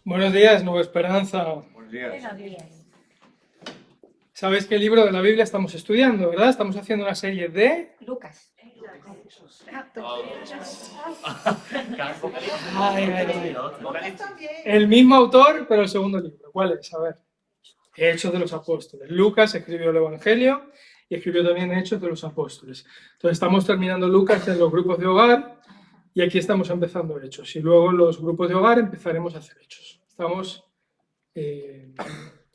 Buenos días, Nueva Esperanza. Buenos días. Buenos días. ¿Sabéis qué libro de la Biblia estamos estudiando, verdad? Estamos haciendo una serie de... Lucas. Ay, ay, ay. El mismo autor, pero el segundo libro. ¿Cuál es? A ver. Hechos de los Apóstoles. Lucas escribió el Evangelio y escribió también Hechos de los Apóstoles. Entonces estamos terminando Lucas en los grupos de hogar y aquí estamos empezando Hechos. Y luego en los grupos de hogar empezaremos a hacer Hechos. Estamos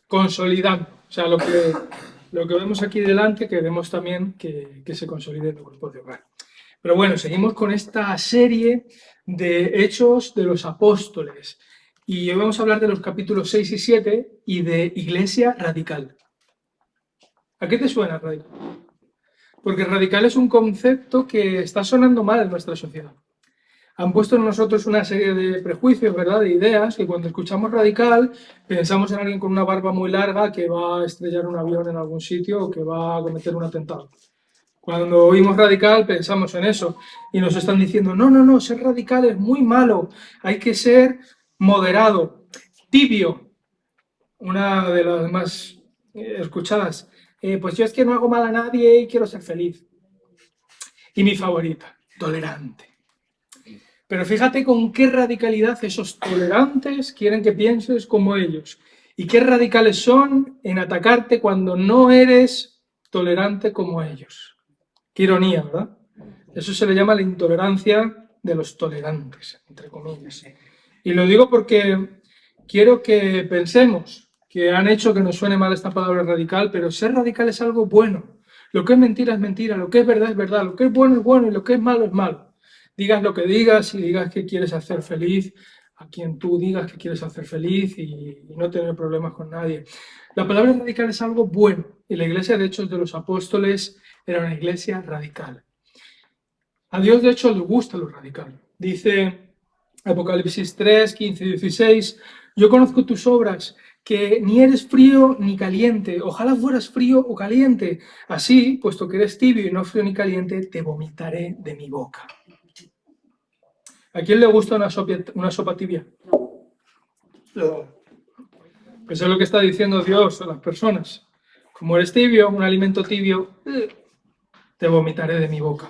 consolidando. O sea, lo que vemos aquí delante queremos también que se consolide en los grupos de hogar. Pero bueno, seguimos con esta serie de Hechos de los Apóstoles. Y hoy vamos a hablar de los capítulos 6 y 7 y de Iglesia Radical. ¿A qué te suena radical? Porque radical es un concepto que está sonando mal en nuestra sociedad. Han puesto en nosotros una serie de prejuicios, ¿verdad?, de ideas, que cuando escuchamos radical pensamos en alguien con una barba muy larga que va a estrellar un avión en algún sitio o que va a cometer un atentado. Cuando oímos radical pensamos en eso y nos están diciendo, no, ser radical es muy malo, hay que ser moderado, tibio. Una de las más escuchadas, pues yo es que no hago mal a nadie y quiero ser feliz. Y mi favorita, tolerante. Pero fíjate con qué radicalidad esos tolerantes quieren que pienses como ellos. Y qué radicales son en atacarte cuando no eres tolerante como ellos. Qué ironía, ¿verdad? Eso se le llama la intolerancia de los tolerantes, entre comillas. Y lo digo porque quiero que pensemos que han hecho que nos suene mal esta palabra radical, pero ser radical es algo bueno. Lo que es mentira, lo que es verdad, lo que es bueno y lo que es malo es malo. Digas lo que digas y digas que quieres hacer feliz a quien tú digas que quieres hacer feliz y no tener problemas con nadie. La palabra radical es algo bueno y la iglesia de Hechos de los Apóstoles era una iglesia radical. A Dios de hecho le gusta lo radical. Dice Apocalipsis 3, 15 y 16, yo conozco tus obras, que ni eres frío ni caliente, ojalá fueras frío o caliente. Así, puesto que eres tibio y no frío ni caliente, te vomitaré de mi boca. ¿A quién le gusta una sopa tibia? No. Pues es lo que está diciendo Dios a las personas. Como eres tibio, un alimento tibio, te vomitaré de mi boca.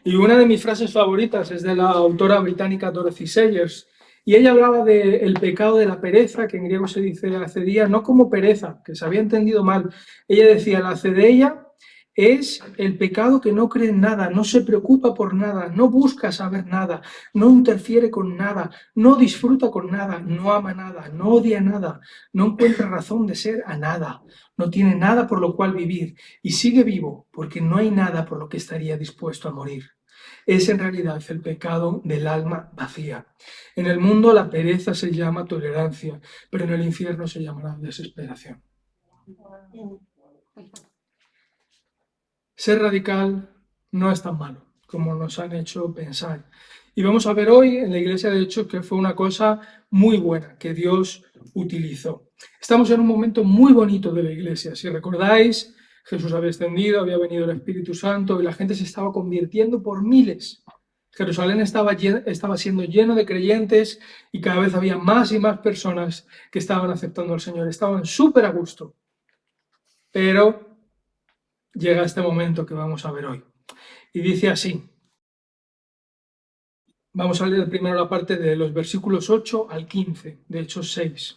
Y una de mis frases favoritas es de la autora británica Dorothy Sayers, y ella hablaba del pecado de la pereza, que en griego se dice acedía, no como pereza, que se había entendido mal. Ella decía, la acedeia es el pecado que no cree en nada, no se preocupa por nada, no busca saber nada, no interfiere con nada, no disfruta con nada, no ama nada, no odia nada, no encuentra razón de ser a nada, no tiene nada por lo cual vivir y sigue vivo porque no hay nada por lo que estaría dispuesto a morir. Es en realidad el pecado del alma vacía. En el mundo la pereza se llama tolerancia, pero en el infierno se llamará desesperación. Ser radical no es tan malo como nos han hecho pensar. Y vamos a ver hoy en la iglesia de Hechos que fue una cosa muy buena que Dios utilizó. Estamos en un momento muy bonito de la iglesia. Si recordáis, Jesús había extendido, había venido el Espíritu Santo y la gente se estaba convirtiendo por miles. Jerusalén estaba siendo lleno de creyentes y cada vez había más y más personas que estaban aceptando al Señor. Estaban súper a gusto. Pero llega este momento que vamos a ver hoy. Y dice así. Vamos a leer primero la parte de los versículos 8 al 15 de Hechos 6.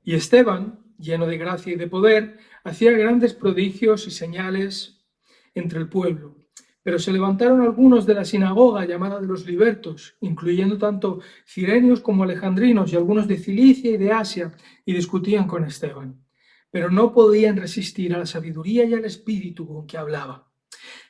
Y Esteban, lleno de gracia y de poder, hacía grandes prodigios y señales entre el pueblo. Pero se levantaron algunos de la sinagoga llamada de los libertos, incluyendo tanto cirenios como alejandrinos y algunos de Cilicia y de Asia, y discutían con Esteban. Pero no podían resistir a la sabiduría y al espíritu con que hablaba.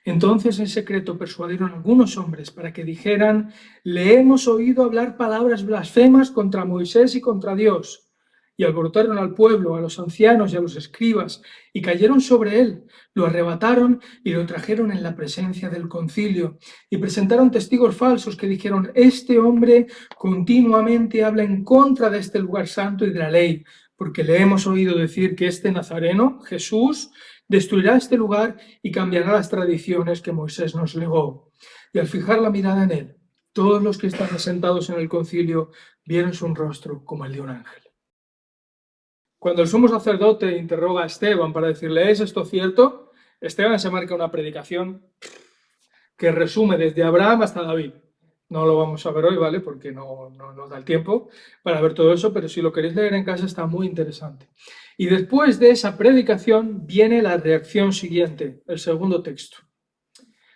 Entonces en secreto persuadieron a algunos hombres para que dijeran, le hemos oído hablar palabras blasfemas contra Moisés y contra Dios. Y alborotaron al pueblo, a los ancianos y a los escribas, y cayeron sobre él, lo arrebataron y lo trajeron en la presencia del concilio, y presentaron testigos falsos que dijeron, este hombre continuamente habla en contra de este lugar santo y de la ley, porque le hemos oído decir que este nazareno, Jesús, destruirá este lugar y cambiará las tradiciones que Moisés nos legó. Y al fijar la mirada en él, todos los que estaban sentados en el concilio vieron su rostro como el de un ángel. Cuando el sumo sacerdote interroga a Esteban para decirle, ¿es esto cierto?, Esteban se marca una predicación que resume desde Abraham hasta David. No lo vamos a ver hoy, ¿vale? Porque no nos da el tiempo para ver todo eso, pero si lo queréis leer en casa está muy interesante. Y después de esa predicación viene la reacción siguiente, el segundo texto.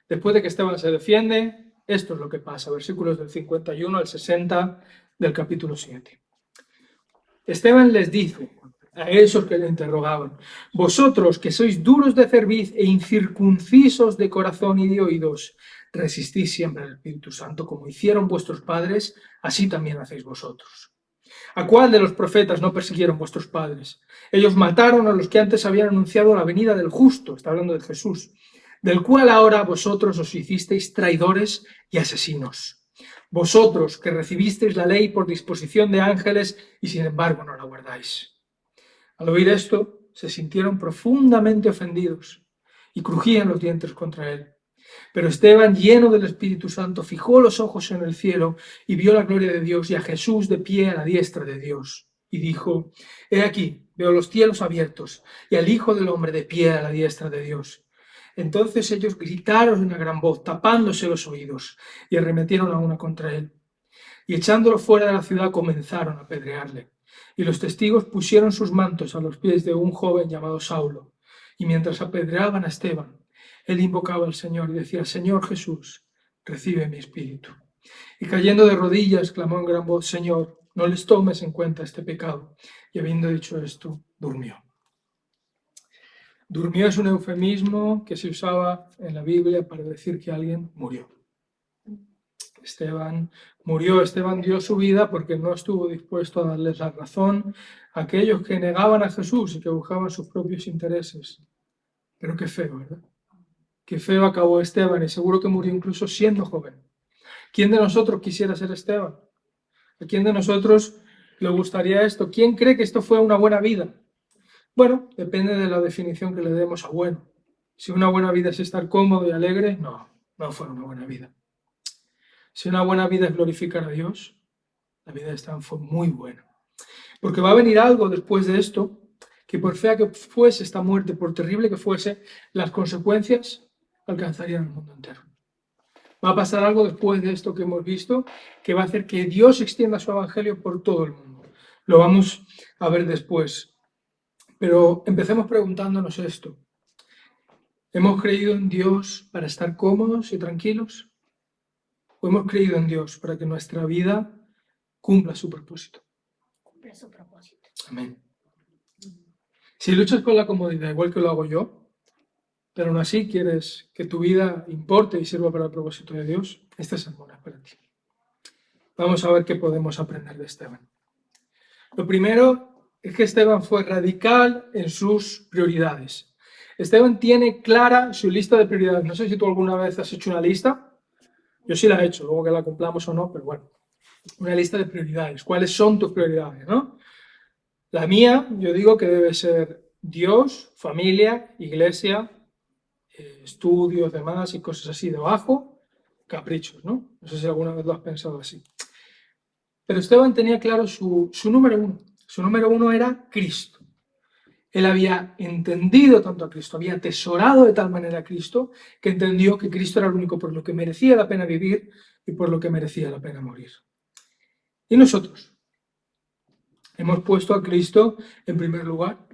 Después de que Esteban se defiende, esto es lo que pasa, versículos del 51 al 60 del capítulo 7. Esteban les dice a esos que le interrogaban, vosotros que sois duros de cerviz e incircuncisos de corazón y de oídos, resistís siempre al Espíritu Santo como hicieron vuestros padres, así también hacéis vosotros. ¿A cuál de los profetas no persiguieron vuestros padres? Ellos mataron a los que antes habían anunciado la venida del justo, está hablando de Jesús, del cual ahora vosotros os hicisteis traidores y asesinos. Vosotros que recibisteis la ley por disposición de ángeles y sin embargo no la guardáis. Al oír esto, se sintieron profundamente ofendidos y crujían los dientes contra él. Pero Esteban, lleno del Espíritu Santo, fijó los ojos en el cielo y vio la gloria de Dios y a Jesús de pie a la diestra de Dios. Y dijo, he aquí, veo los cielos abiertos y al Hijo del Hombre de pie a la diestra de Dios. Entonces ellos gritaron en una gran voz, tapándose los oídos, y arremetieron a una contra él. Y echándolo fuera de la ciudad comenzaron a apedrearle. Y los testigos pusieron sus mantos a los pies de un joven llamado Saulo. Y mientras apedreaban a Esteban, él invocaba al Señor y decía, Señor Jesús, recibe mi espíritu. Y cayendo de rodillas, clamó en gran voz, Señor, no les tomes en cuenta este pecado. Y habiendo dicho esto, durmió. Durmió es un eufemismo que se usaba en la Biblia para decir que alguien murió. Esteban murió, Esteban dio su vida porque no estuvo dispuesto a darles la razón a aquellos que negaban a Jesús y que buscaban sus propios intereses. Pero qué feo, ¿verdad? Qué feo acabó Esteban y seguro que murió incluso siendo joven. ¿Quién de nosotros quisiera ser Esteban? ¿A quién de nosotros le gustaría esto? ¿Quién cree que esto fue una buena vida? Bueno, depende de la definición que le demos a bueno. Si una buena vida es estar cómodo y alegre, no fue una buena vida. Si una buena vida es glorificar a Dios, la vida de Esteban fue muy buena. Porque va a venir algo después de esto, que por fea que fuese esta muerte, por terrible que fuese, las consecuencias alcanzarían el mundo entero. Va a pasar algo después de esto que hemos visto, que va a hacer que Dios extienda su evangelio por todo el mundo. Lo vamos a ver después. Pero empecemos preguntándonos esto. ¿Hemos creído en Dios para estar cómodos y tranquilos? ¿O hemos creído en Dios para que nuestra vida cumpla su propósito? Cumple su propósito. Amén. Si luchas con la comodidad, igual que lo hago yo, pero aún así quieres que tu vida importe y sirva para el propósito de Dios, este sermón es para ti. Vamos a ver qué podemos aprender de Esteban. Lo primero es que Esteban fue radical en sus prioridades. Esteban tiene clara su lista de prioridades. No sé si tú alguna vez has hecho una lista. Yo sí la he hecho, luego que la cumplamos o no, pero bueno. Una lista de prioridades. ¿Cuáles son tus prioridades, no? La mía, yo digo que debe ser Dios, familia, iglesia, estudios, demás y cosas así debajo, caprichos, ¿no? No sé si alguna vez lo has pensado así. Pero Esteban tenía claro su número uno. Su número uno era Cristo. Él había entendido tanto a Cristo, había atesorado de tal manera a Cristo, que entendió que Cristo era el único por lo que merecía la pena vivir y por lo que merecía la pena morir. ¿Y nosotros? ¿Hemos puesto a Cristo en primer lugar?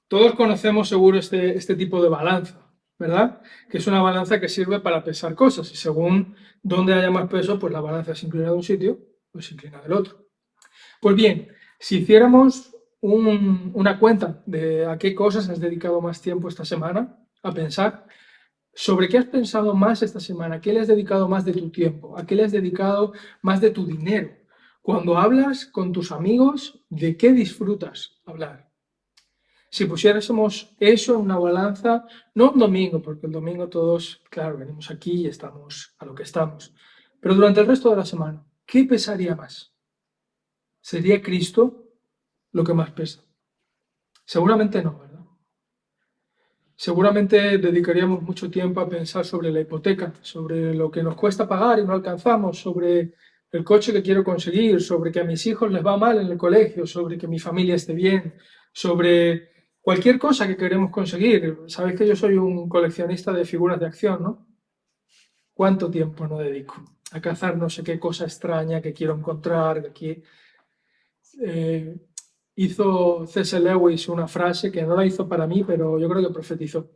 Todos conocemos seguro este tipo de balanza, ¿verdad? Que es una balanza que sirve para pesar cosas y según donde haya más peso, pues la balanza se inclina de un sitio o se inclina del otro. Pues bien, si hiciéramos una cuenta de a qué cosas has dedicado más tiempo esta semana a pensar, ¿sobre qué has pensado más esta semana? ¿A qué le has dedicado más de tu tiempo? ¿A qué le has dedicado más de tu dinero? Cuando hablas con tus amigos, ¿de qué disfrutas hablar? Si pusiéramos eso en una balanza, no un domingo, porque el domingo todos, claro, venimos aquí y estamos a lo que estamos, pero durante el resto de la semana, ¿qué pesaría más? ¿Sería Cristo lo que más pesa? Seguramente no, ¿verdad? seguramente dedicaríamos mucho tiempo a pensar sobre la hipoteca, sobre lo que nos cuesta pagar y no alcanzamos, sobre el coche que quiero conseguir, sobre que a mis hijos les va mal en el colegio, sobre que mi familia esté bien, sobre cualquier cosa que queremos conseguir. Sabéis que yo soy un coleccionista de figuras de acción, ¿no? ¿Cuánto tiempo no dedico a cazar no sé qué cosa extraña que quiero encontrar? Eh, Hizo C.S. Lewis una frase que no la hizo para mí, pero yo creo que profetizó,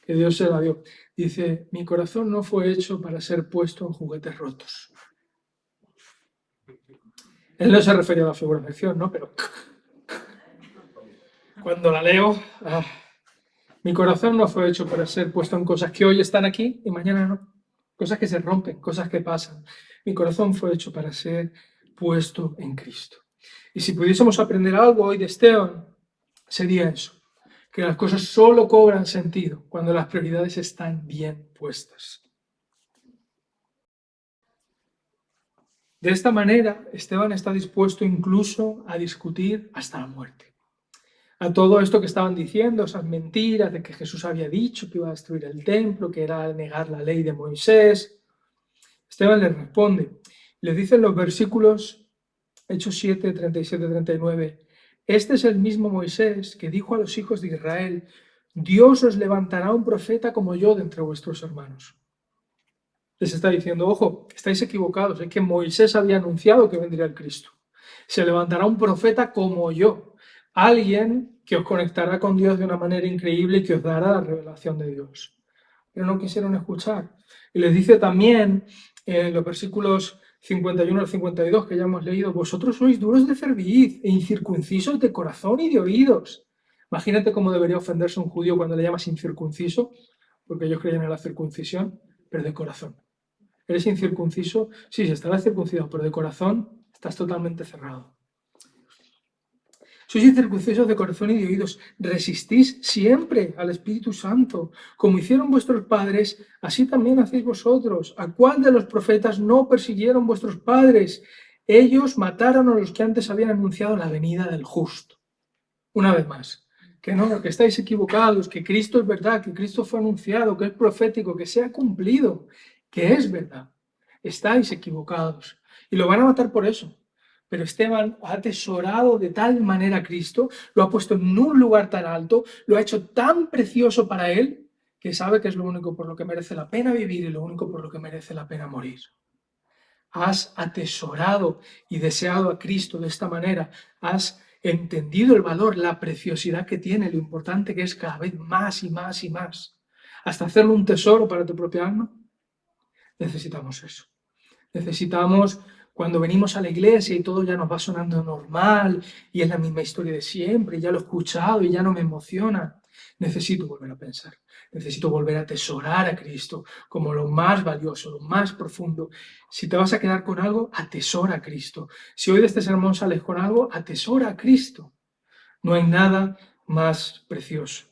que Dios se la dio. Dice, mi corazón no fue hecho para ser puesto en juguetes rotos. Él no se refería a la figura de acción, ¿no? Pero cuando la leo, mi corazón no fue hecho para ser puesto en cosas que hoy están aquí y mañana no. Cosas que se rompen, cosas que pasan. Mi corazón fue hecho para ser puesto en Cristo. Y si pudiésemos aprender algo hoy de Esteban, sería eso, que las cosas solo cobran sentido cuando las prioridades están bien puestas. De esta manera, Esteban está dispuesto incluso a discutir hasta la muerte. A todo esto que estaban diciendo, esas mentiras de que Jesús había dicho que iba a destruir el templo, que era negar la ley de Moisés, Esteban les responde, les dice en los versículos Hechos 7, 37, 39, este es el mismo Moisés que dijo a los hijos de Israel, Dios os levantará un profeta como yo de entre vuestros hermanos. Les está diciendo, ojo, estáis equivocados, es que Moisés había anunciado que vendría el Cristo. Se levantará un profeta como yo, alguien que os conectará con Dios de una manera increíble y que os dará la revelación de Dios. Pero no quisieron escuchar. Y les dice también en los versículos 51 al 52 que ya hemos leído, vosotros sois duros de cerviz e incircuncisos de corazón y de oídos. Imagínate cómo debería ofenderse un judío cuando le llamas incircunciso, porque ellos creían en la circuncisión, pero de corazón. ¿Eres incircunciso? Sí, estarás circuncidado, pero de corazón estás totalmente cerrado. Sois incircuncisos de corazón y de oídos, resistís siempre al Espíritu Santo, como hicieron vuestros padres, así también hacéis vosotros. ¿A cuál de los profetas no persiguieron vuestros padres? Ellos mataron a los que antes habían anunciado la venida del justo. Una vez más, que no, que estáis equivocados, que Cristo es verdad, que Cristo fue anunciado, que es profético, que se ha cumplido, que es verdad. Estáis equivocados. Y lo van a matar por eso. Pero Esteban ha atesorado de tal manera a Cristo, lo ha puesto en un lugar tan alto, lo ha hecho tan precioso para él, que sabe que es lo único por lo que merece la pena vivir y lo único por lo que merece la pena morir. Has atesorado y deseado a Cristo de esta manera, has entendido el valor, la preciosidad que tiene, lo importante que es cada vez más y más y más, hasta hacerlo un tesoro para tu propia alma. Necesitamos eso. Necesitamos, cuando venimos a la iglesia y todo ya nos va sonando normal y es la misma historia de siempre, y ya lo he escuchado y ya no me emociona, necesito volver a pensar, necesito volver a atesorar a Cristo como lo más valioso, lo más profundo. Si te vas a quedar con algo, atesora a Cristo. Si hoy de este sermón sales con algo, atesora a Cristo. No hay nada más precioso.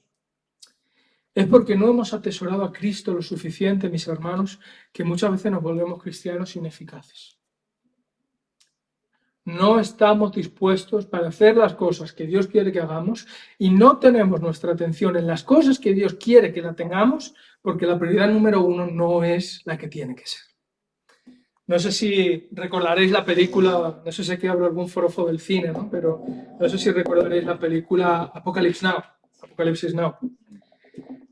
Es porque no hemos atesorado a Cristo lo suficiente, mis hermanos, que muchas veces nos volvemos cristianos ineficaces. No estamos dispuestos para hacer las cosas que Dios quiere que hagamos y no tenemos nuestra atención en las cosas que Dios quiere que la tengamos porque la prioridad número uno no es la que tiene que ser. No sé si recordaréis la película, no sé si aquí habrá algún forofo del cine, ¿no? Pero no sé si recordaréis la película Apocalipsis Now.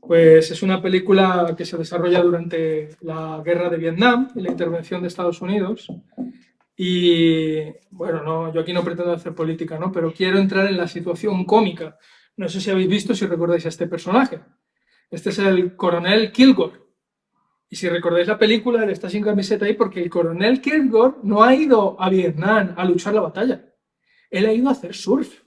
Pues es una película que se desarrolla durante la guerra de Vietnam y la intervención de Estados Unidos. Y bueno, no, yo aquí no pretendo hacer política, ¿no? Pero quiero entrar en la situación cómica. No sé si habéis visto, si recordáis a este personaje. Este es el coronel Kilgore. Y si recordáis la película, él está sin camiseta ahí porque el coronel Kilgore no ha ido a Vietnam a luchar la batalla. Él ha ido a hacer surf.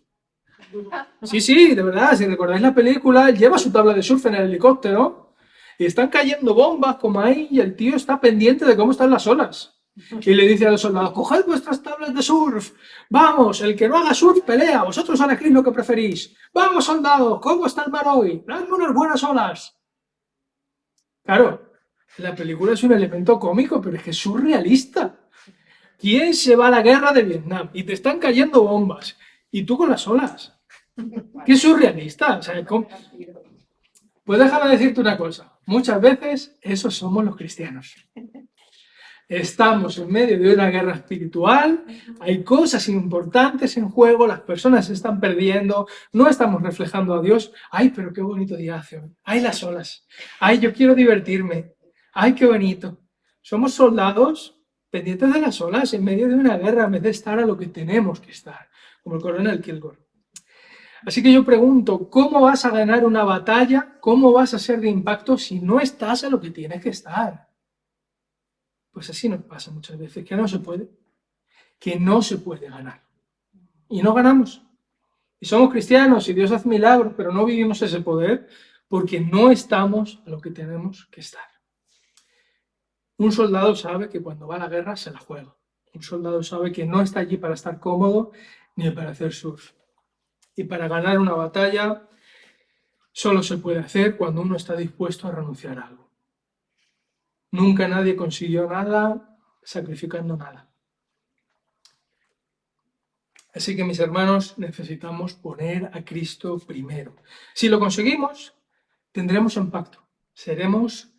Sí, de verdad, si recordáis la película, él lleva su tabla de surf en el helicóptero y están cayendo bombas como ahí y el tío está pendiente de cómo están las olas. Y le dice a los soldados, coged vuestras tablas de surf, vamos, el que no haga surf pelea, vosotros elegís lo que preferís. Vamos, soldados, ¿cómo está el mar hoy? Dadme unas buenas olas. Claro, la película es un elemento cómico, pero es que es surrealista. ¿Quién se va a la guerra de Vietnam? Y te están cayendo bombas. Y tú con las olas. ¡Qué surrealista! O sea, Pues déjame decirte una cosa. Muchas veces esos somos los cristianos. Estamos en medio de una guerra espiritual, hay cosas importantes en juego, las personas se están perdiendo, no estamos reflejando a Dios. Ay, pero qué bonito día hace hoy. Ay, las olas. Ay, yo quiero divertirme. Ay, qué bonito. Somos soldados pendientes de las olas en medio de una guerra en vez de estar a lo que tenemos que estar, como el coronel Kilgore. Así que yo pregunto, ¿cómo vas a ganar una batalla? ¿Cómo vas a ser de impacto si no estás a lo que tienes que estar? Pues así nos pasa muchas veces, que no se puede ganar. Y no ganamos. Y somos cristianos y Dios hace milagros, pero no vivimos ese poder porque no estamos a lo que tenemos que estar. Un soldado sabe que cuando va a la guerra se la juega. Un soldado sabe que no está allí para estar cómodo ni para hacer surf. Y para ganar una batalla solo se puede hacer cuando uno está dispuesto a renunciar a algo. Nunca nadie consiguió nada sacrificando nada. Así que, mis hermanos, necesitamos poner a Cristo primero. Si lo conseguimos, tendremos impacto. Seremos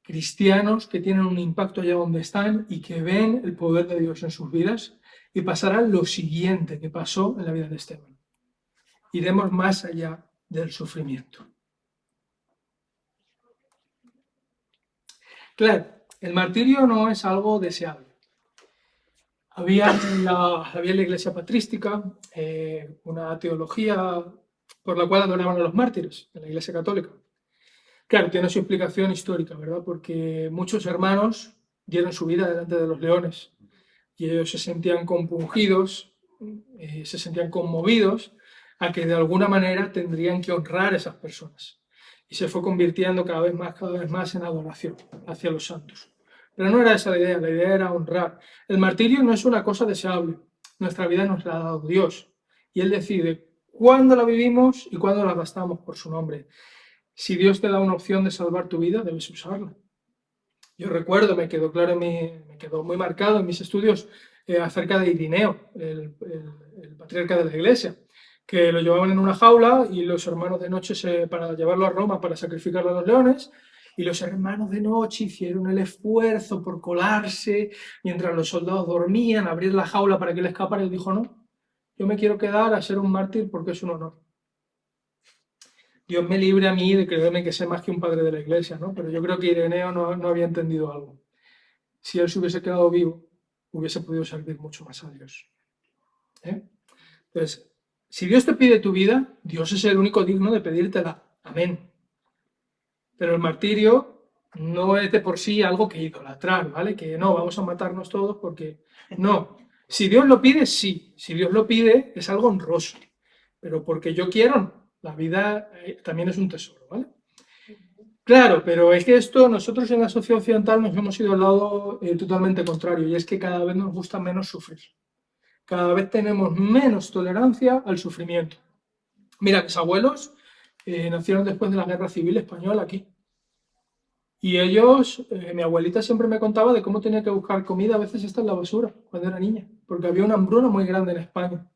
cristianos que tienen un impacto allá donde están y que ven el poder de Dios en sus vidas, y pasará lo siguiente que pasó en la vida de Esteban. Iremos más allá del sufrimiento. Claro, el martirio no es algo deseable. Había en la iglesia patrística una teología por la cual adoraban a los mártires, en la iglesia católica. Claro, tiene su explicación histórica, ¿verdad? Porque muchos hermanos dieron su vida delante de los leones y ellos se sentían compungidos, se sentían conmovidos a que de alguna manera tendrían que honrar a esas personas. Y se fue convirtiendo cada vez más en adoración hacia los santos. Pero no era esa la idea era honrar. El martirio no es una cosa deseable. Nuestra vida nos la ha dado Dios. Y Él decide cuándo la vivimos y cuándo la gastamos por su nombre. Si Dios te da una opción de salvar tu vida, debes usarla. Yo recuerdo, me quedó muy marcado en mis estudios acerca de Irineo, el patriarca de la iglesia, que lo llevaban en una jaula y los hermanos de noche para llevarlo a Roma para sacrificarlo a los leones. Y los hermanos de noche hicieron el esfuerzo por colarse mientras los soldados dormían, abrir la jaula para que él escapara. Y él dijo, no, yo me quiero quedar a ser un mártir porque es un honor. Dios me libre a mí de creerme que sé más que un padre de la iglesia, ¿no? Pero yo creo que Ireneo no había entendido algo. Si él se hubiese quedado vivo, hubiese podido servir mucho más a Dios. Entonces, si Dios te pide tu vida, Dios es el único digno de pedírtela. Amén. Pero el martirio no es de por sí algo que idolatrar, ¿vale? Que no, vamos a matarnos todos porque... No. Si Dios lo pide, sí. Si Dios lo pide, es algo honroso. Pero porque yo quiero, no. La vida también es un tesoro, ¿vale? Claro, pero es que esto, nosotros en la sociedad occidental nos hemos ido al lado totalmente contrario, y es que cada vez nos gusta menos sufrir. Cada vez tenemos menos tolerancia al sufrimiento. Mira, mis abuelos nacieron después de la Guerra Civil Española aquí. Y ellos, mi abuelita siempre me contaba de cómo tenía que buscar comida a veces hasta en la basura, cuando era niña, porque había una hambruna muy grande en España.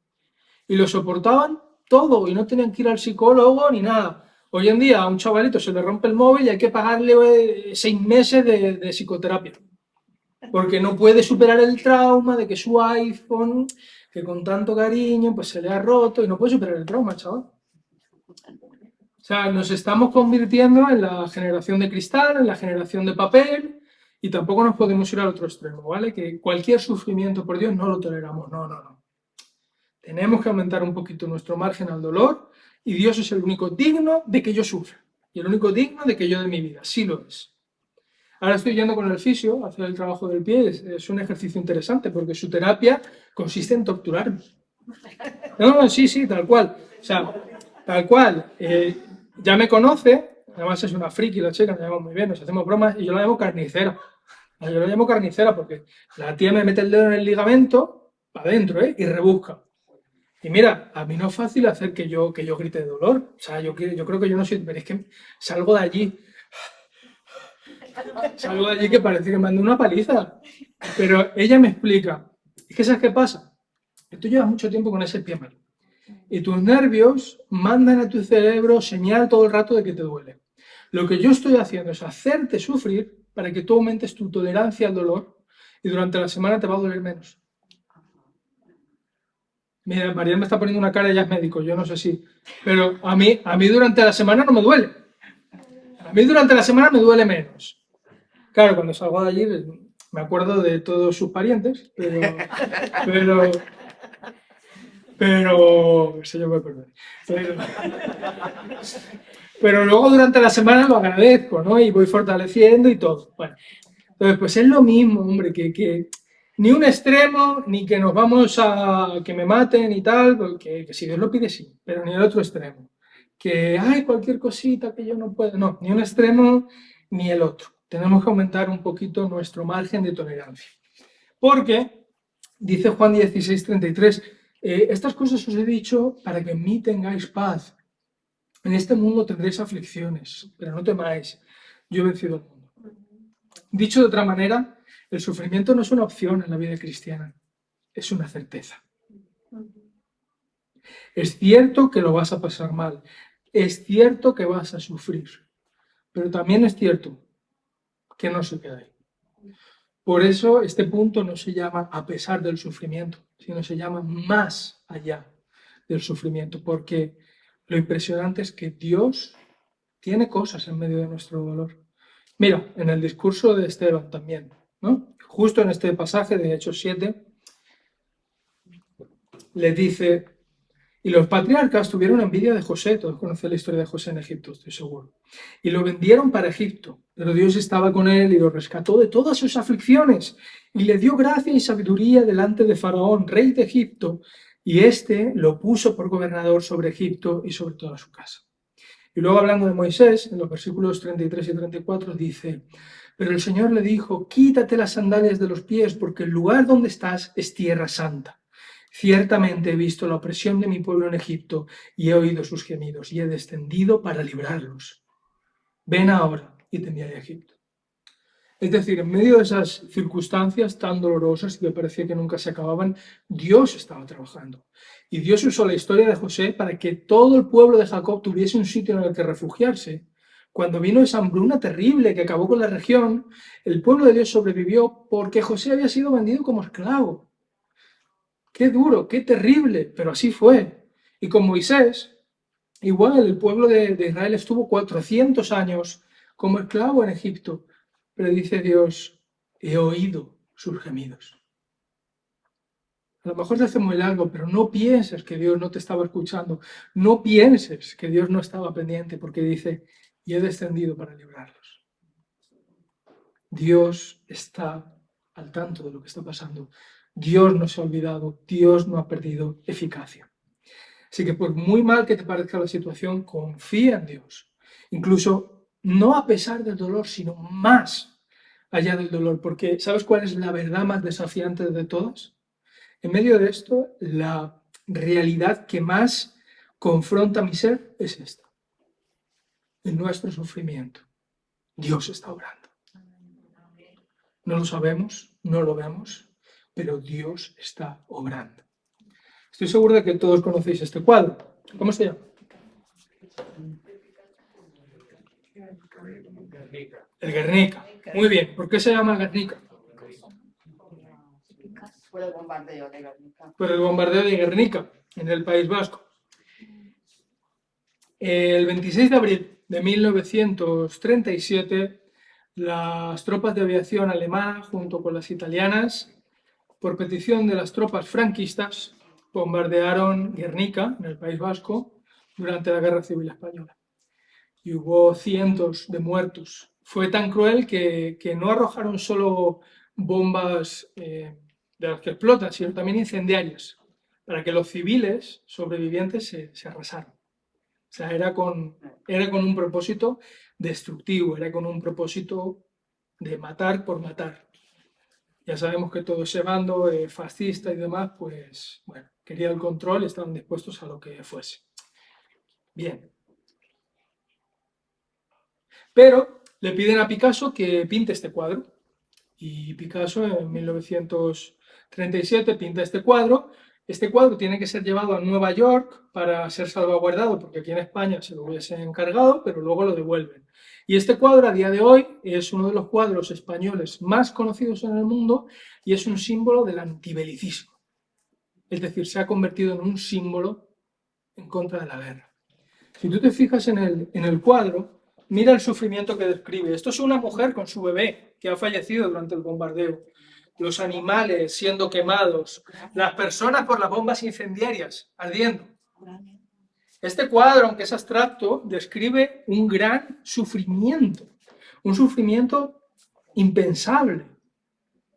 Y lo soportaban todo, y no tenían que ir al psicólogo ni nada. Hoy en día a un chavalito se le rompe el móvil y hay que pagarle 6 meses de psicoterapia. Porque no puede superar el trauma de que su iPhone, que con tanto cariño, pues se le ha roto, y no puede superar el trauma, chaval. O sea, nos estamos convirtiendo en la generación de cristal, en la generación de papel, y tampoco nos podemos ir al otro extremo, ¿vale? Que cualquier sufrimiento por Dios no lo toleramos, no. Tenemos que aumentar un poquito nuestro margen al dolor, y Dios es el único digno de que yo sufra, y el único digno de que yo dé mi vida, sí lo es. Ahora estoy yendo con el fisio a hacer el trabajo del pie, es un ejercicio interesante, porque su terapia consiste en torturarme. No, sí, tal cual. O sea, tal cual. Ya me conoce, además es una friki la chica, nos llevamos muy bien, nos hacemos bromas, y yo la llamo carnicera. Yo la llamo carnicera porque la tía me mete el dedo en el ligamento, para adentro, y rebusca. Y mira, a mí no es fácil hacer que yo grite de dolor. O sea, yo creo que yo no soy... Pero es que salgo de allí. Salgo de allí que parece que me ando una paliza. Pero ella me explica. Es que ¿sabes qué pasa? Que tú llevas mucho tiempo con ese pie mal. Y tus nervios mandan a tu cerebro señal todo el rato de que te duele. Lo que yo estoy haciendo es hacerte sufrir para que tú aumentes tu tolerancia al dolor y durante la semana te va a doler menos. Mira, María me está poniendo una cara, ella es médico, yo no sé si, pero a mí durante la semana no me duele. A mí durante la semana me duele menos. Claro, cuando salgo de allí me acuerdo de todos sus parientes, pero señor me perdone. Pero luego durante la semana lo agradezco, ¿no? Y voy fortaleciendo y todo. Bueno, entonces pues es lo mismo, hombre, que ni un extremo, ni que nos vamos a que me maten y tal, porque que si Dios lo pide sí, pero ni el otro extremo. Que hay cualquier cosita que yo no puedo, no, ni un extremo ni el otro. Tenemos que aumentar un poquito nuestro margen de tolerancia. Porque, dice Juan 16:33, estas cosas os he dicho para que en mí tengáis paz. En este mundo tendréis aflicciones, pero no temáis, yo he vencido el mundo. Dicho de otra manera, el sufrimiento no es una opción en la vida cristiana, es una certeza. Es cierto que lo vas a pasar mal, es cierto que vas a sufrir, pero también es cierto que no se queda ahí. Por eso este punto no se llama a pesar del sufrimiento, sino se llama más allá del sufrimiento, porque lo impresionante es que Dios tiene cosas en medio de nuestro dolor. Mira, en el discurso de Esteban también, ¿no? Justo en este pasaje de Hechos 7, le dice, y los patriarcas tuvieron envidia de José, todos conocen la historia de José en Egipto, estoy seguro, y lo vendieron para Egipto, pero Dios estaba con él y lo rescató de todas sus aflicciones, y le dio gracia y sabiduría delante de Faraón, rey de Egipto, y éste lo puso por gobernador sobre Egipto y sobre toda su casa. Y luego hablando de Moisés, en los versículos 33 y 34 dice, pero el Señor le dijo, quítate las sandalias de los pies, porque el lugar donde estás es tierra santa. Ciertamente he visto la opresión de mi pueblo en Egipto y he oído sus gemidos y he descendido para librarlos. Ven ahora y te enviaré a Egipto. Es decir, en medio de esas circunstancias tan dolorosas y que parecía que nunca se acababan, Dios estaba trabajando. Y Dios usó la historia de José para que todo el pueblo de Jacob tuviese un sitio en el que refugiarse. Cuando vino esa hambruna terrible que acabó con la región, el pueblo de Dios sobrevivió porque José había sido vendido como esclavo. Qué duro, qué terrible, pero así fue. Y con Moisés, igual el pueblo de Israel estuvo 400 años como esclavo en Egipto, pero dice Dios, he oído sus gemidos. A lo mejor se hace muy largo, pero no pienses que Dios no te estaba escuchando, no pienses que Dios no estaba pendiente, porque dice, y he descendido para librarlos. Dios está al tanto de lo que está pasando. Dios no se ha olvidado, Dios no ha perdido eficacia. Así que por muy mal que te parezca la situación, confía en Dios. Incluso no a pesar del dolor, sino más allá del dolor. Porque ¿sabes cuál es la verdad más desafiante de todas? En medio de esto, la realidad que más confronta mi ser es esta. En nuestro sufrimiento, Dios está obrando. No lo sabemos, no lo vemos, pero Dios está obrando. Estoy seguro de que todos conocéis este cuadro. ¿Cómo se llama? El Guernica. Muy bien. ¿Por qué se llama Guernica? Por el bombardeo de Guernica. Por el bombardeo de Guernica, en el País Vasco. El 26 de abril de 1937, las tropas de aviación alemana, junto con las italianas, por petición de las tropas franquistas, bombardearon Guernica, en el País Vasco, durante la Guerra Civil Española. Y hubo cientos de muertos. Fue tan cruel que no arrojaron solo bombas de las que explotan, sino también incendiarias, para que los civiles sobrevivientes se arrasaran. O sea, era con un propósito destructivo, era con un propósito de matar por matar. Ya sabemos que todo ese bando fascista y demás, pues, bueno, quería el control y estaban dispuestos a lo que fuese. Bien. Pero le piden a Picasso que pinte este cuadro. Y Picasso en 1937 pinta este cuadro Este cuadro tiene que ser llevado a Nueva York para ser salvaguardado, porque aquí en España se lo hubiesen encargado, pero luego lo devuelven. Y este cuadro a día de hoy es uno de los cuadros españoles más conocidos en el mundo y es un símbolo del antibelicismo. Es decir, se ha convertido en un símbolo en contra de la guerra. Si tú te fijas en el cuadro, mira el sufrimiento que describe. Esto es una mujer con su bebé que ha fallecido durante el bombardeo. Los animales siendo quemados, las personas por las bombas incendiarias ardiendo. Este cuadro, aunque es abstracto, describe un gran sufrimiento, un sufrimiento impensable.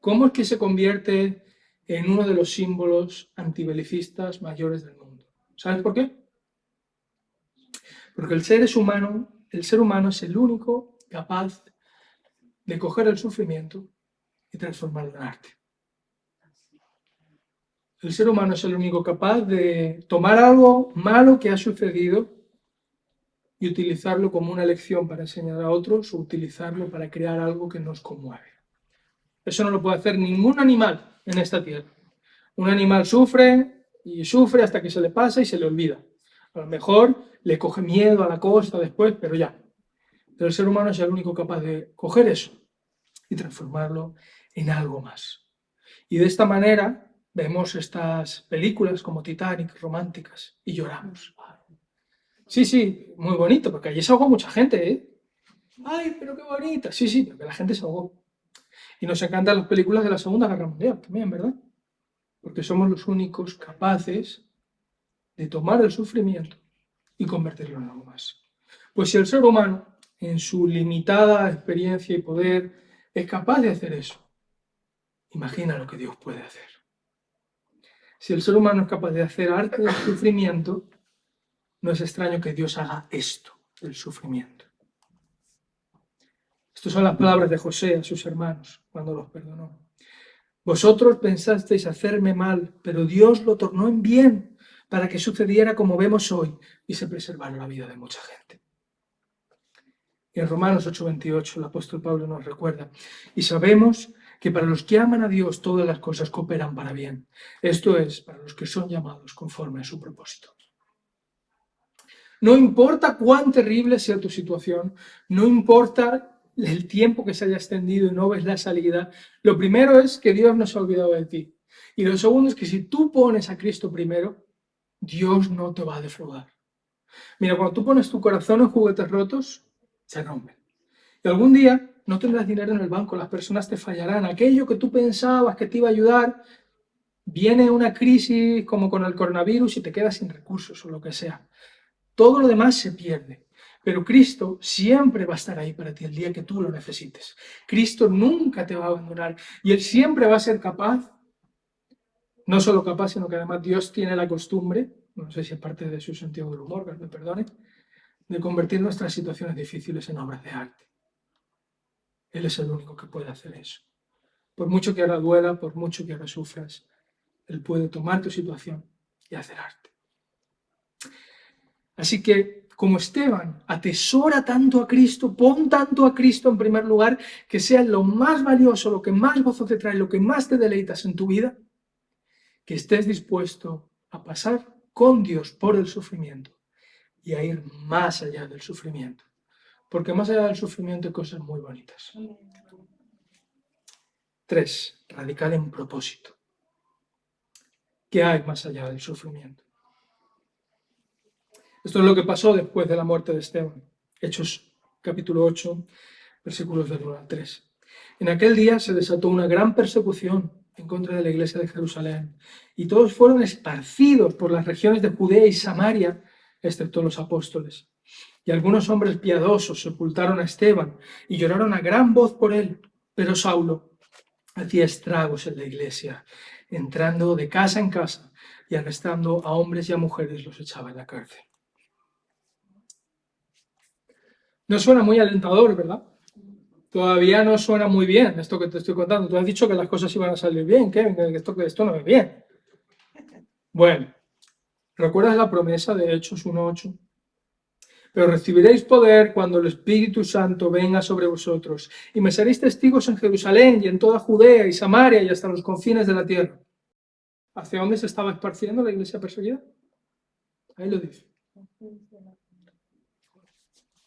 ¿Cómo es que se convierte en uno de los símbolos antibelicistas mayores del mundo? ¿Sabes por qué? Porque el ser humano es el único capaz de coger el sufrimiento y transformarlo en arte. El ser humano es el único capaz de tomar algo malo que ha sucedido y utilizarlo como una lección para enseñar a otros o utilizarlo para crear algo que nos conmueve. Eso no lo puede hacer ningún animal en esta tierra. Un animal sufre y sufre hasta que se le pasa y se le olvida. A lo mejor le coge miedo a la costa después, pero ya. Pero el ser humano es el único capaz de coger eso y transformarlo en algo más. Y de esta manera vemos estas películas como Titanic, románticas, y lloramos. Sí, sí, muy bonito, porque allí se ahogó mucha gente, ¿eh? ¡Ay, pero qué bonita! Sí, sí, porque la gente se ahogó. Y nos encantan las películas de la Segunda Guerra Mundial también, ¿verdad? Porque somos los únicos capaces de tomar el sufrimiento y convertirlo en algo más. Pues si el ser humano, en su limitada experiencia y poder, es capaz de hacer eso, imagina lo que Dios puede hacer. Si el ser humano es capaz de hacer arte del sufrimiento, no es extraño que Dios haga esto del sufrimiento. Estas son las palabras de José a sus hermanos cuando los perdonó. Vosotros pensasteis hacerme mal, pero Dios lo tornó en bien para que sucediera como vemos hoy y se preservara la vida de mucha gente. Y en Romanos 8:28 el apóstol Pablo nos recuerda, y sabemos que para los que aman a Dios todas las cosas cooperan para bien. Esto es, para los que son llamados conforme a su propósito. No importa cuán terrible sea tu situación, no importa el tiempo que se haya extendido y no ves la salida, lo primero es que Dios no se ha olvidado de ti. Y lo segundo es que si tú pones a Cristo primero, Dios no te va a defraudar. Mira, cuando tú pones tu corazón en juguetes rotos, se rompen. Y algún día no tendrás dinero en el banco, las personas te fallarán. Aquello que tú pensabas que te iba a ayudar, viene una crisis como con el coronavirus y te quedas sin recursos o lo que sea. Todo lo demás se pierde. Pero Cristo siempre va a estar ahí para ti el día que tú lo necesites. Cristo nunca te va a abandonar y Él siempre va a ser capaz, no solo capaz, sino que además Dios tiene la costumbre, no sé si es parte de su sentido del humor, que me perdone, de convertir nuestras situaciones difíciles en obras de arte. Él es el único que puede hacer eso. Por mucho que ahora duela, por mucho que ahora sufras, Él puede tomar tu situación y hacer arte. Así que, como Esteban, atesora tanto a Cristo, pon tanto a Cristo en primer lugar, que sea lo más valioso, lo que más gozo te trae, lo que más te deleitas en tu vida, que estés dispuesto a pasar con Dios por el sufrimiento y a ir más allá del sufrimiento. Porque más allá del sufrimiento hay cosas muy bonitas. 3. Radical en propósito. ¿Qué hay más allá del sufrimiento? Esto es lo que pasó después de la muerte de Esteban. Hechos capítulo 8, versículos del 1 al 3. En aquel día se desató una gran persecución en contra de la iglesia de Jerusalén, y todos fueron esparcidos por las regiones de Judea y Samaria, excepto los apóstoles. Y algunos hombres piadosos sepultaron a Esteban y lloraron a gran voz por él, pero Saulo hacía estragos en la iglesia, entrando de casa en casa y arrestando a hombres y a mujeres, los echaba en la cárcel. No suena muy alentador, ¿verdad? Todavía no suena muy bien esto que te estoy contando. Tú has dicho que las cosas iban a salir bien, Kevin, que esto no es bien. Bueno, ¿recuerdas la promesa de Hechos 1:8? Pero recibiréis poder cuando el Espíritu Santo venga sobre vosotros, y me seréis testigos en Jerusalén y en toda Judea y Samaria y hasta los confines de la tierra. ¿Hacia dónde se estaba esparciendo la iglesia perseguida? Ahí lo dice.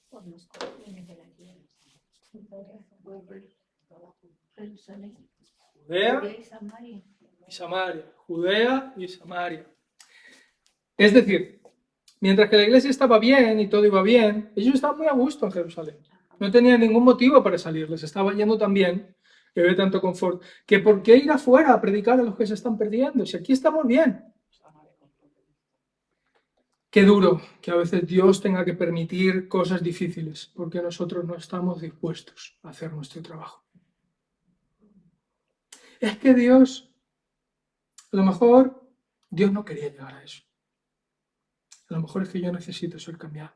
Por los confines de la tierra. Jerusalén. Judea Y Samaria. y Samaria. Judea y Samaria. Es decir, mientras que la iglesia estaba bien y todo iba bien, ellos estaban muy a gusto en Jerusalén. No tenían ningún motivo para salir, les estaba yendo tan bien, que había tanto confort, que por qué ir afuera a predicar a los que se están perdiendo, si aquí estamos bien. Qué duro que a veces Dios tenga que permitir cosas difíciles, porque nosotros no estamos dispuestos a hacer nuestro trabajo. Es que Dios, a lo mejor, Dios no quería llegar a eso. A lo mejor es que yo necesito ser cambiado.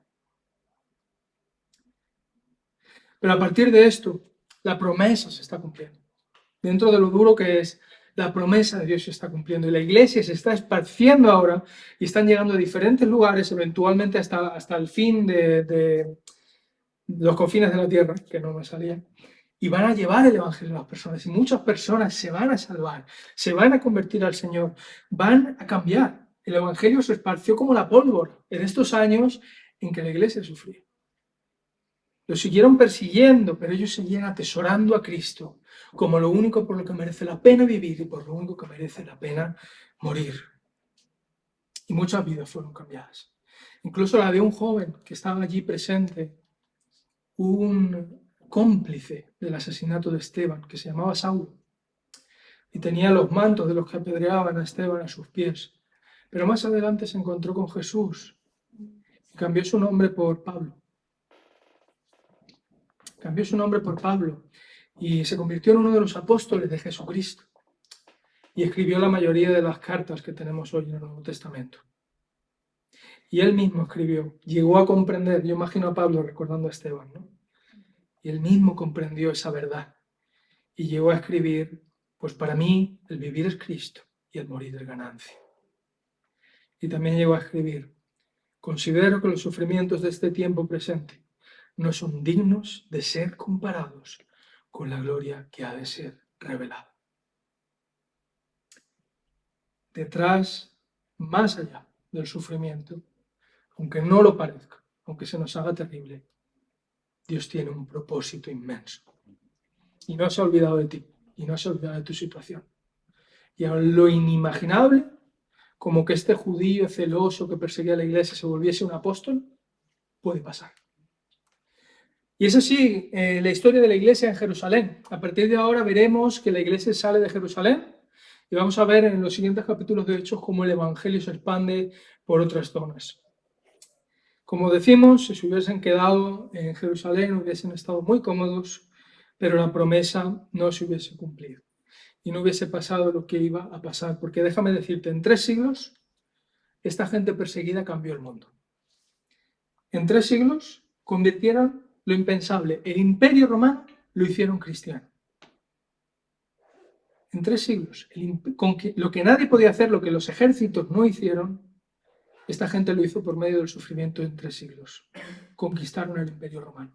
Pero a partir de esto, la promesa se está cumpliendo. Dentro de lo duro que es, la promesa de Dios se está cumpliendo. Y la iglesia se está esparciendo ahora y están llegando a diferentes lugares, eventualmente hasta el fin de los confines de la tierra, que no me salía. Y van a llevar el evangelio a las personas. Y muchas personas se van a salvar, se van a convertir al Señor, van a cambiar. El evangelio se esparció como la pólvora en estos años en que la iglesia sufría. Lo siguieron persiguiendo, pero ellos seguían atesorando a Cristo como lo único por lo que merece la pena vivir y por lo único que merece la pena morir. Y muchas vidas fueron cambiadas. Incluso la de un joven que estaba allí presente, un cómplice del asesinato de Esteban, que se llamaba Saulo, y tenía los mantos de los que apedreaban a Esteban a sus pies. Pero más adelante se encontró con Jesús y cambió su nombre por Pablo. Cambió su nombre por Pablo y se convirtió en uno de los apóstoles de Jesucristo. Y escribió la mayoría de las cartas que tenemos hoy en el Nuevo Testamento. Y él mismo escribió, llegó a comprender, yo imagino a Pablo recordando a Esteban, ¿no? Y él mismo comprendió esa verdad. Y llegó a escribir, pues para mí el vivir es Cristo y el morir es ganancia. Y también llegó a escribir, considero que los sufrimientos de este tiempo presente no son dignos de ser comparados con la gloria que ha de ser revelada. Detrás, más allá del sufrimiento, aunque no lo parezca, aunque se nos haga terrible, Dios tiene un propósito inmenso. Y no se ha olvidado de ti, y no se ha olvidado de tu situación. Y a lo inimaginable, como que este judío celoso que perseguía a la iglesia se volviese un apóstol, puede pasar. Y es así la historia de la iglesia en Jerusalén. A partir de ahora veremos que la iglesia sale de Jerusalén y vamos a ver en los siguientes capítulos de Hechos cómo el evangelio se expande por otras zonas. Como decimos, si se hubiesen quedado en Jerusalén hubiesen estado muy cómodos, pero la promesa no se hubiese cumplido y no hubiese pasado lo que iba a pasar, porque déjame decirte, en 3 siglos esta gente perseguida cambió el mundo. En 3 siglos convirtieron lo impensable, el imperio romano lo hicieron cristiano. En 3 siglos, lo que nadie podía hacer, lo que los ejércitos no hicieron, esta gente lo hizo por medio del sufrimiento en 3 siglos. Conquistaron el imperio romano.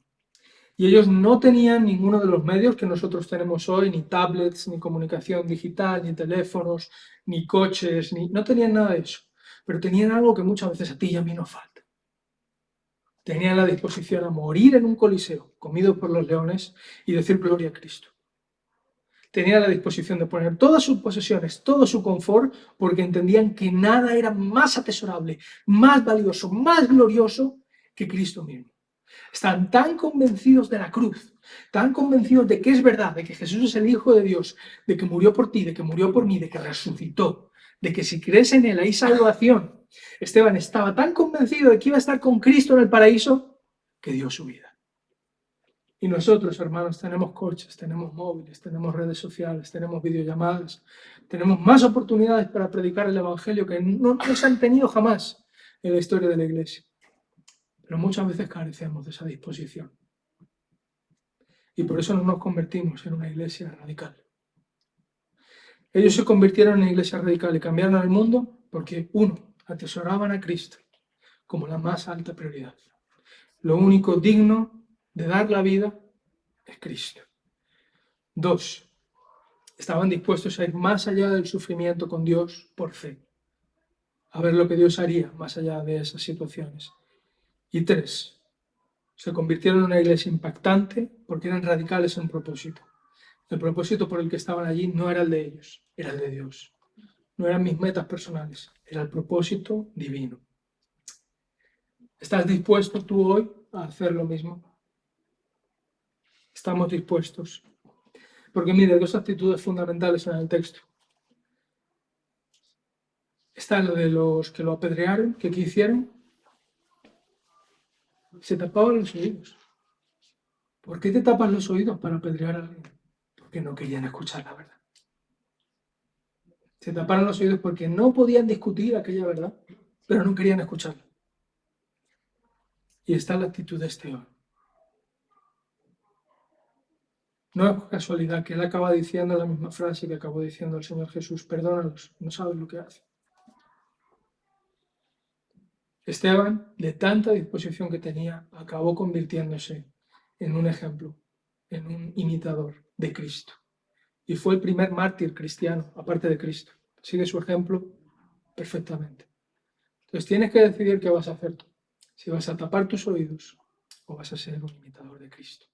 Y ellos no tenían ninguno de los medios que nosotros tenemos hoy, ni tablets, ni comunicación digital, ni teléfonos, ni coches, no tenían nada de eso. Pero tenían algo que muchas veces a ti y a mí nos falta. Tenían la disposición a morir en un coliseo, comido por los leones, y decir gloria a Cristo. Tenían la disposición de poner todas sus posesiones, todo su confort, porque entendían que nada era más atesorable, más valioso, más glorioso que Cristo mismo. Están tan convencidos de la cruz, tan convencidos de que es verdad, de que Jesús es el Hijo de Dios, de que murió por ti, de que murió por mí, de que resucitó, de que si crees en Él hay salvación. Esteban estaba tan convencido de que iba a estar con Cristo en el paraíso que dio su vida. Y nosotros, hermanos, tenemos coches, tenemos móviles, tenemos redes sociales, tenemos videollamadas, tenemos más oportunidades para predicar el Evangelio que no se han tenido jamás en la historia de la Iglesia. Pero muchas veces carecemos de esa disposición. Y por eso no nos convertimos en una iglesia radical. Ellos se convirtieron en una iglesia radical y cambiaron al mundo porque, uno, atesoraban a Cristo como la más alta prioridad. Lo único digno de dar la vida es Cristo. 2, Estaban dispuestos a ir más allá del sufrimiento con Dios por fe, a ver lo que Dios haría más allá de esas situaciones. Y 3, se convirtieron en una iglesia impactante porque eran radicales en propósito. El propósito por el que estaban allí no era el de ellos, era el de Dios. No eran mis metas personales, era el propósito divino. ¿Estás dispuesto tú hoy a hacer lo mismo? Estamos dispuestos. Porque mire, dos actitudes fundamentales en el texto. Está lo de los que lo apedrearon, que ¿qué hicieron? Se tapaban los oídos. ¿Por qué te tapas los oídos para apedrear a alguien? Porque no querían escuchar la verdad. Se taparon los oídos porque no podían discutir aquella verdad, pero no querían escucharla. Y está la actitud de este hombre. No es casualidad que él acaba diciendo la misma frase que acabó diciendo el Señor Jesús: perdónalos, no saben lo que hacen. Esteban, de tanta disposición que tenía, acabó convirtiéndose en un ejemplo, en un imitador de Cristo. Y fue el primer mártir cristiano, aparte de Cristo. Sigue su ejemplo perfectamente. Entonces tienes que decidir qué vas a hacer tú. Si vas a tapar tus oídos o vas a ser un imitador de Cristo.